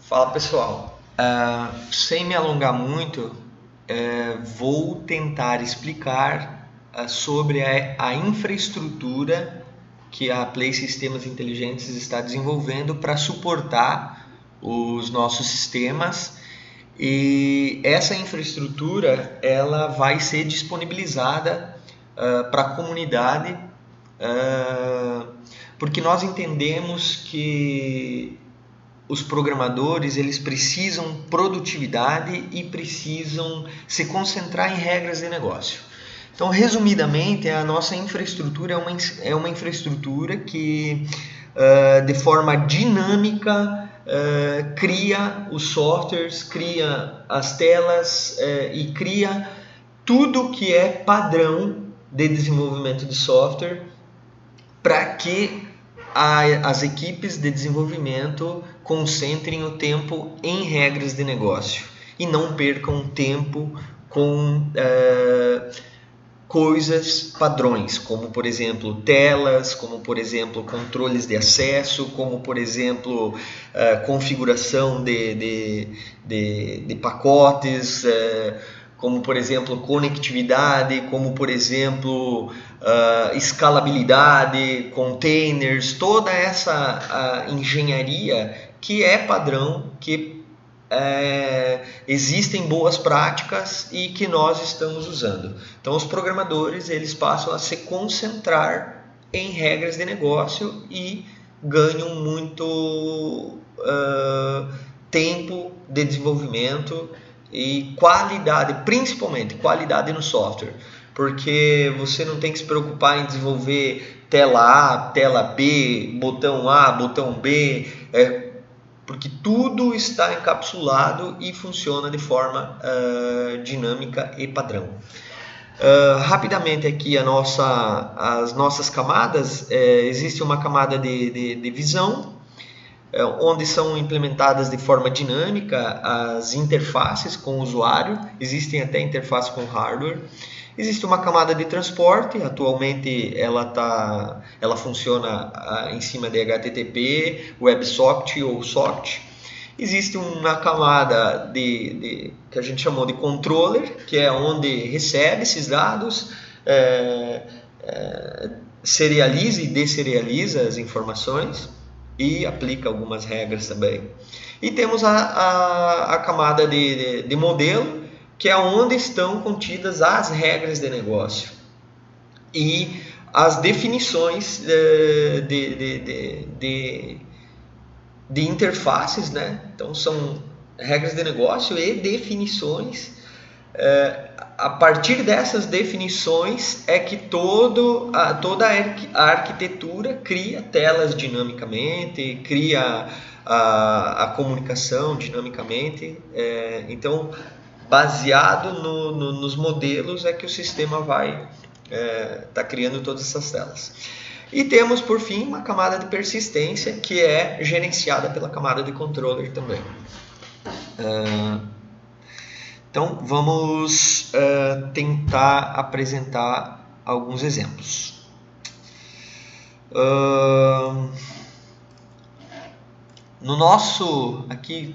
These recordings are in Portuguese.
Fala pessoal, sem me alongar muito, vou tentar explicar sobre a infraestrutura que a Play Sistemas Inteligentes está desenvolvendo para suportar os nossos sistemas, e essa infraestrutura ela vai ser disponibilizada para a comunidade, porque nós entendemos que os programadores eles precisam produtividade e precisam se concentrar em regras de negócio. Então, resumidamente, a nossa infraestrutura é uma infraestrutura que, de forma dinâmica, cria os softwares, cria as telas e cria tudo que é padrão de desenvolvimento de software para que as equipes de desenvolvimento concentrem o tempo em regras de negócio e não percam tempo com coisas padrões, como por exemplo telas, como por exemplo controles de acesso, como por exemplo configuração de pacotes, como por exemplo conectividade, como por exemplo escalabilidade, containers, toda essa engenharia que é padrão, que existem boas práticas e que nós estamos usando. Então os programadores eles passam a se concentrar em regras de negócio e ganham muito tempo de desenvolvimento e qualidade, principalmente qualidade no software, porque você não tem que se preocupar em desenvolver tela A, tela B, botão A, botão B, porque tudo está encapsulado e funciona de forma dinâmica e padrão. Rapidamente aqui as nossas camadas, existe uma camada de visão, onde são implementadas de forma dinâmica as interfaces com o usuário, existem até interfaces com hardware. Existe uma camada de transporte, atualmente ela funciona em cima de HTTP, WebSocket ou SOCT. Existe uma camada que a gente chamou de controller, que é onde recebe esses dados, serializa e deserializa as informações e aplica algumas regras também. E temos a camada de modelo, que é onde estão contidas as regras de negócio e as definições de interfaces, né? Então são regras de negócio e definições. A partir dessas definições é que toda a arquitetura cria telas dinamicamente, cria a comunicação dinamicamente. Então, baseado nos modelos é que o sistema vai estar criando todas essas telas. E temos, por fim, uma camada de persistência que é gerenciada pela camada de controller também. Então, vamos tentar apresentar alguns exemplos. No nosso, aqui,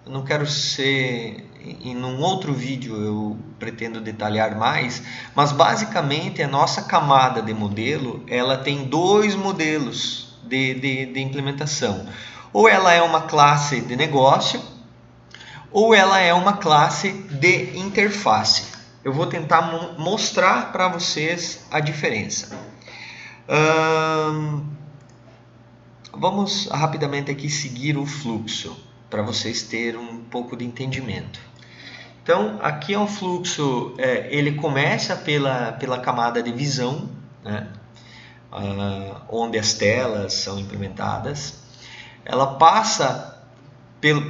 eu não quero ser, em um outro vídeo eu pretendo detalhar mais, mas basicamente a nossa camada de modelo, ela tem dois modelos de implementação. Ou ela é uma classe de negócio, ou ela é uma classe de interface. Eu vou tentar mostrar para vocês a diferença. Vamos rapidamente aqui seguir o fluxo, para vocês terem um pouco de entendimento. Então, aqui é um fluxo, ele começa pela camada de visão, né? Onde as telas são implementadas. Ela passa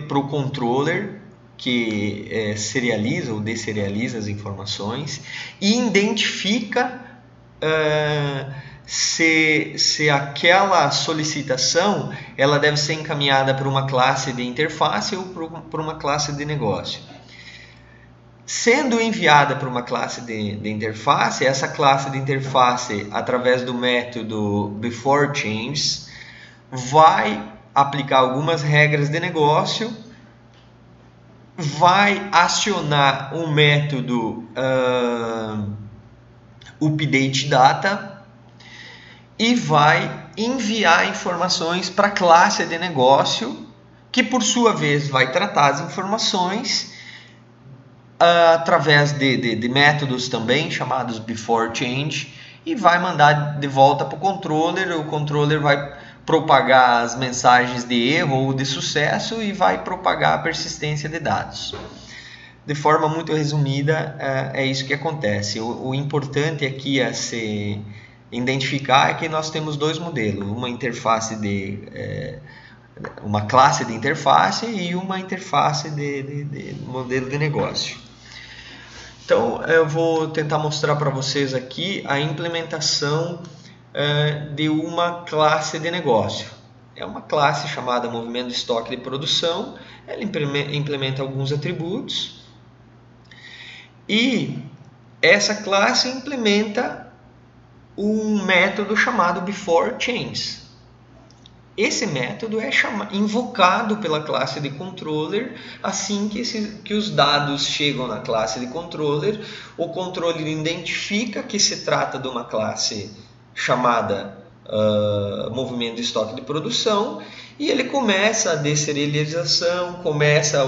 para o controller, que serializa ou deserializa as informações e identifica se aquela solicitação ela deve ser encaminhada para uma classe de interface ou para uma classe de negócio. Sendo enviada para uma classe de interface, essa classe de interface, através do método beforeChange, vai aplicar algumas regras de negócio vai acionar o método UpdateData e vai enviar informações para a classe de negócio, que por sua vez vai tratar as informações através de métodos também chamados beforeChange e vai mandar de volta para o controller vai propagar as mensagens de erro ou de sucesso e vai propagar a persistência de dados. De forma muito resumida, é isso que acontece. O importante aqui a se identificar é que nós temos dois modelos, uma classe de interface e uma interface de modelo de negócio. Então, eu vou tentar mostrar para vocês aqui a implementação de uma classe de negócio. É uma classe chamada movimento de estoque de produção, ela implementa alguns atributos e essa classe implementa um método chamado beforeChange. Esse método é invocado pela classe de controller assim que os dados chegam na classe de controller. O controller identifica que se trata de uma classe chamada movimento de estoque de produção e ele começa a deserialização, começa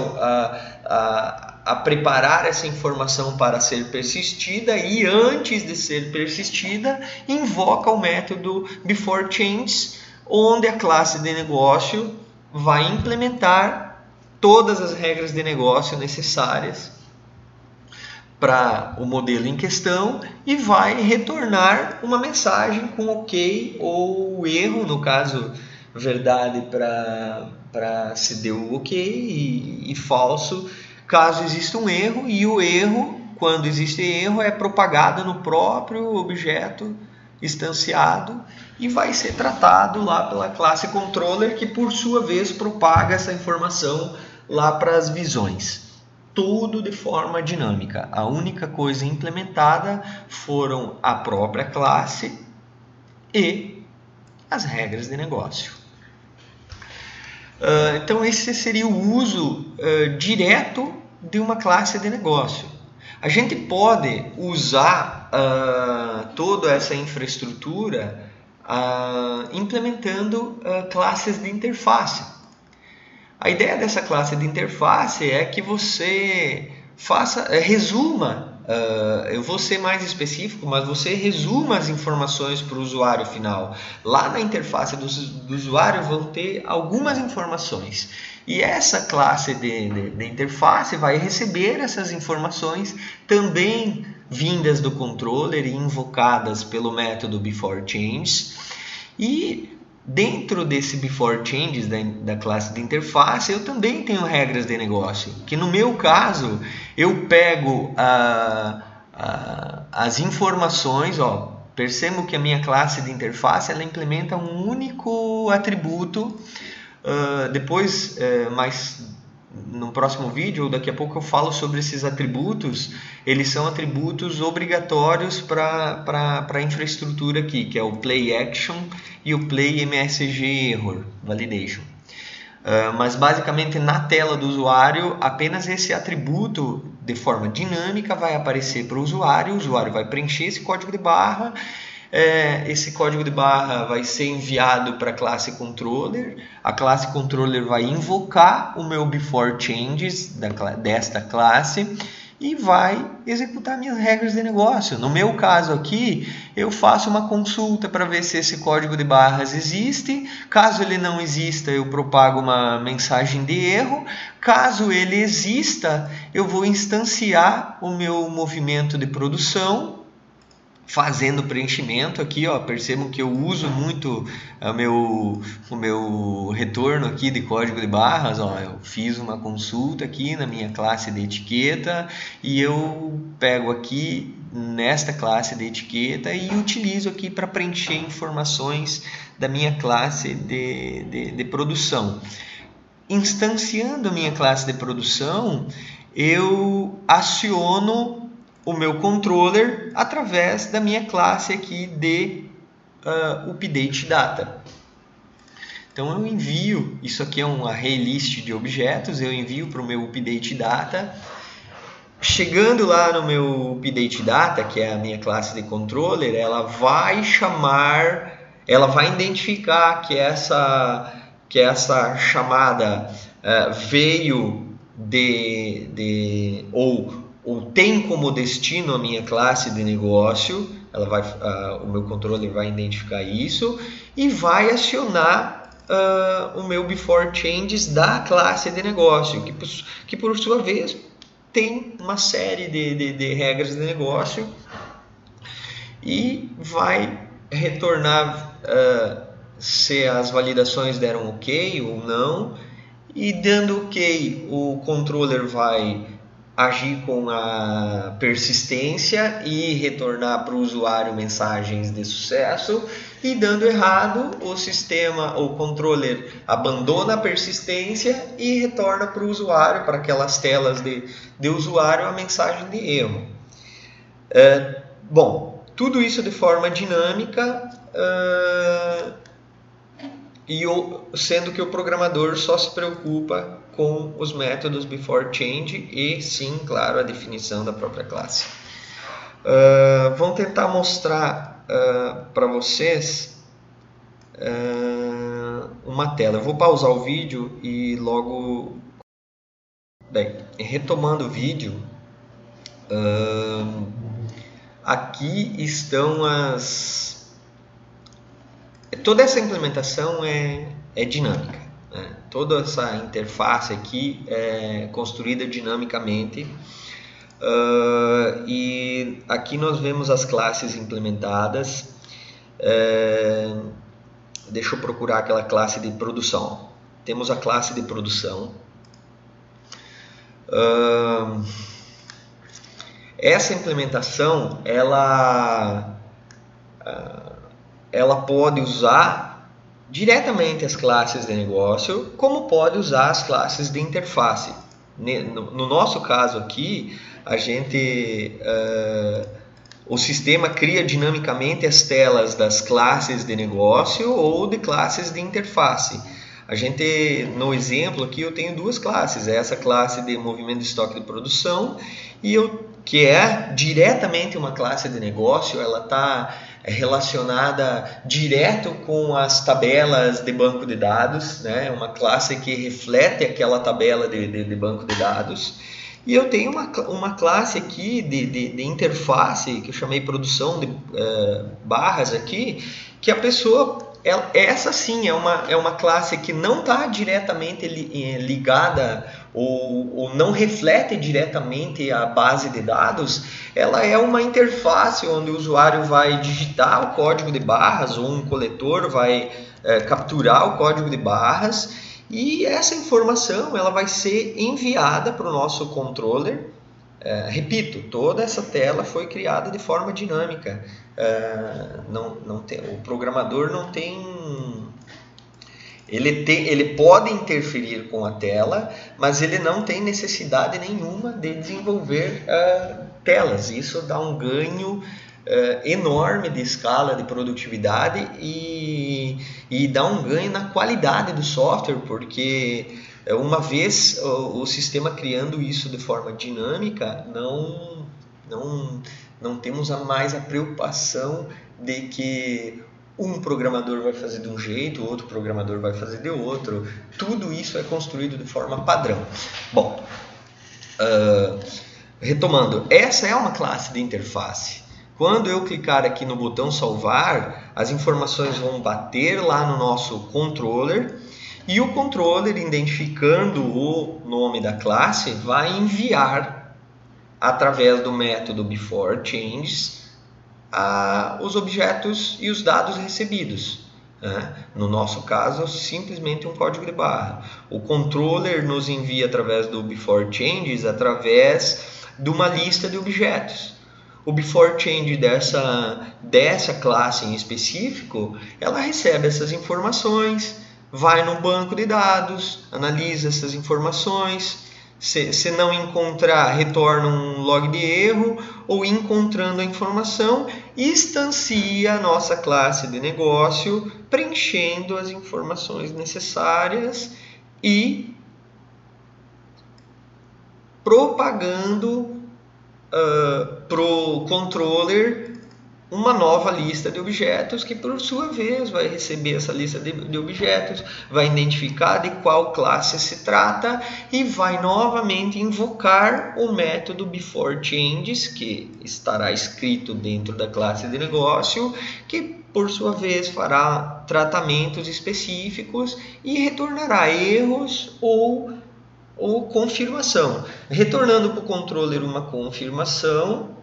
a preparar essa informação para ser persistida e antes de ser persistida invoca o método beforeChange, onde a classe de negócio vai implementar todas as regras de negócio necessárias para o modelo em questão e vai retornar uma mensagem com ok ou erro, no caso verdade para se deu o ok e falso caso exista um erro, e o erro, quando existe erro, é propagado no próprio objeto instanciado e vai ser tratado lá pela classe controller, que por sua vez propaga essa informação lá para as visões. Tudo de forma dinâmica. A única coisa implementada foram a própria classe e as regras de negócio. Então esse seria o uso direto de uma classe de negócio. A gente pode usar toda essa infraestrutura implementando classes de interface. A ideia dessa classe de interface é que você resuma, eu vou ser mais específico, mas você resuma as informações para o usuário final. Lá na interface do usuário vão ter algumas informações. E essa classe de interface vai receber essas informações também vindas do controller e invocadas pelo método beforeChange. E dentro desse beforeChange da classe de interface, eu também tenho regras de negócio, que no meu caso, eu pego as informações, percebo que a minha classe de interface ela implementa um único atributo. Depois, mais no próximo vídeo, ou daqui a pouco eu falo sobre esses atributos. Eles são atributos obrigatórios para a infraestrutura aqui, que é o Play Action e o Play MSG Error Validation. Mas basicamente na tela do usuário, apenas esse atributo de forma dinâmica vai aparecer para o usuário vai preencher esse código de barra. Esse código de barra vai ser enviado para a classe controller. A classe controller vai invocar o meu beforeChange desta classe e vai executar minhas regras de negócio. No meu caso aqui, eu faço uma consulta para ver se esse código de barras existe. Caso ele não exista, eu propago uma mensagem de erro. Caso ele exista, eu vou instanciar o meu movimento de produção, fazendo preenchimento aqui, percebam que eu uso muito o meu retorno aqui de código de barras. Eu fiz uma consulta aqui na minha classe de etiqueta e eu pego aqui nesta classe de etiqueta e utilizo aqui para preencher informações da minha classe de produção. Instanciando a minha classe de produção, eu aciono o meu controller através da minha classe aqui de UpdateData. Então eu envio, isso aqui é um array list de objetos, eu envio para o meu update data. Chegando lá no meu update data, que é a minha classe de controller, ela vai identificar que essa chamada veio ou tem como destino a minha classe de negócio. O meu controller vai identificar isso e vai acionar o meu before changes da classe de negócio, que por sua vez tem uma série de regras de negócio e vai retornar se as validações deram ok ou não, e dando ok, o controller vai agir com a persistência e retornar para o usuário mensagens de sucesso, e dando errado, o controller abandona a persistência e retorna para o usuário, para aquelas telas de usuário, a mensagem de erro. Bom, tudo isso de forma dinâmica, sendo que o programador só se preocupa com os métodos before change e sim, claro, a definição da própria classe. Vamos tentar mostrar para vocês uma tela. Eu vou pausar o vídeo e logo... Bem, retomando o vídeo, aqui estão toda essa implementação é dinâmica, né? Toda essa interface aqui é construída dinamicamente, e aqui nós vemos as classes implementadas. Deixa eu procurar aquela classe de produção. Temos a classe de produção. Essa implementação ela pode usar diretamente as classes de negócio, como pode usar as classes de interface. No nosso caso aqui, o sistema cria dinamicamente as telas das classes de negócio ou de classes de interface. No exemplo aqui, eu tenho duas classes. Essa classe de movimento de estoque de produção, que é diretamente uma classe de negócio. Ela está relacionada direto com as tabelas de banco de dados, né? Uma classe que reflete aquela tabela de banco de dados. E eu tenho uma classe aqui de interface, que eu chamei produção de barras aqui, que a pessoa... Essa sim é uma classe que não está diretamente ligada ou não reflete diretamente a base de dados. Ela é uma interface onde o usuário vai digitar o código de barras, ou um coletor vai capturar o código de barras, e essa informação ela vai ser enviada para o nosso controller. Repito, toda essa tela foi criada de forma dinâmica. O programador não tem... Ele pode interferir com a tela, mas ele não tem necessidade nenhuma de desenvolver telas. Isso dá um ganho enorme de escala de produtividade e dá um ganho na qualidade do software, porque uma vez o sistema criando isso de forma dinâmica, não temos mais a preocupação de que um programador vai fazer de um jeito, outro programador vai fazer de outro. Tudo isso é construído de forma padrão. Bom, retomando, essa é uma classe de interface. Quando eu clicar aqui no botão salvar, as informações vão bater lá no nosso controller, e o controller, identificando o nome da classe, vai enviar através do método before changes os objetos e os dados recebidos. No nosso caso, simplesmente um código de barra. O controller nos envia através do before changes, através de uma lista de objetos. O before change dessa classe em específico, ela recebe essas informações, vai no banco de dados, analisa essas informações. Se não encontrar, retorna um log de erro, ou encontrando a informação, instancia a nossa classe de negócio, preenchendo as informações necessárias e propagando para o controller uma nova lista de objetos que, por sua vez, vai receber essa lista de objetos, vai identificar de qual classe se trata e vai novamente invocar o método beforeChanges, que estará escrito dentro da classe de negócio, que, por sua vez, fará tratamentos específicos e retornará erros ou confirmação. Retornando para o controller uma confirmação,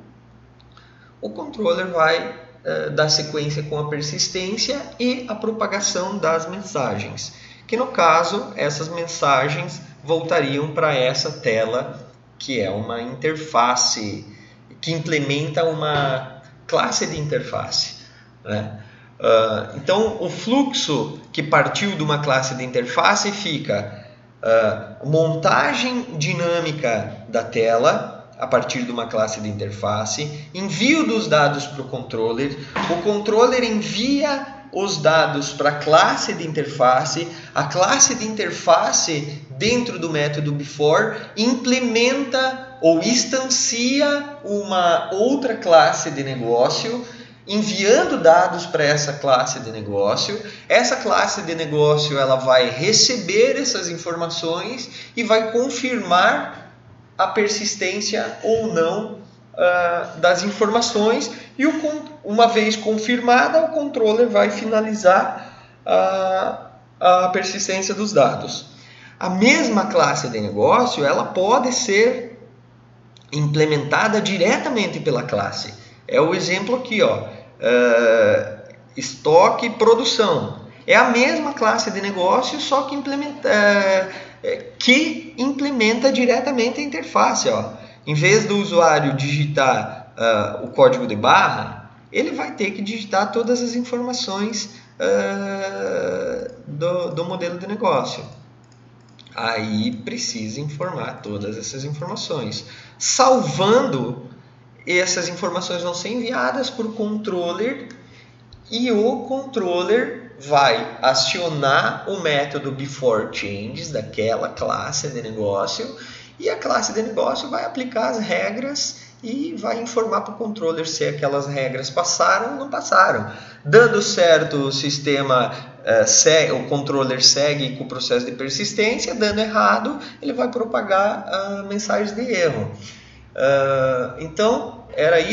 o controller vai dar sequência com a persistência e a propagação das mensagens, que no caso, essas mensagens voltariam para essa tela, que é uma interface, que implementa uma classe de interface, né? Então, o fluxo que partiu de uma classe de interface fica montagem dinâmica da tela, a partir de uma classe de interface, envio dos dados para o controller envia os dados para a classe de interface, a classe de interface, dentro do método before, implementa ou instancia uma outra classe de negócio, enviando dados para essa classe de negócio. Essa classe de negócio ela vai receber essas informações e vai confirmar a persistência ou não das informações, e uma vez confirmada, o controller vai finalizar a persistência dos dados. A mesma classe de negócio ela pode ser implementada diretamente pela classe. É o exemplo aqui, estoque e produção. É a mesma classe de negócio, só que implementa diretamente a interface. Em vez do usuário digitar o código de barra, ele vai ter que digitar todas as informações do modelo de negócio. Aí precisa informar todas essas informações. Salvando, essas informações vão ser enviadas para o controller, e o controller vai acionar o método beforeChanges daquela classe de negócio, e a classe de negócio vai aplicar as regras e vai informar para o controller se aquelas regras passaram ou não passaram. Dando certo, o sistema o controller segue com o processo de persistência. Dando errado, ele vai propagar mensagens de erro. Então, era isso.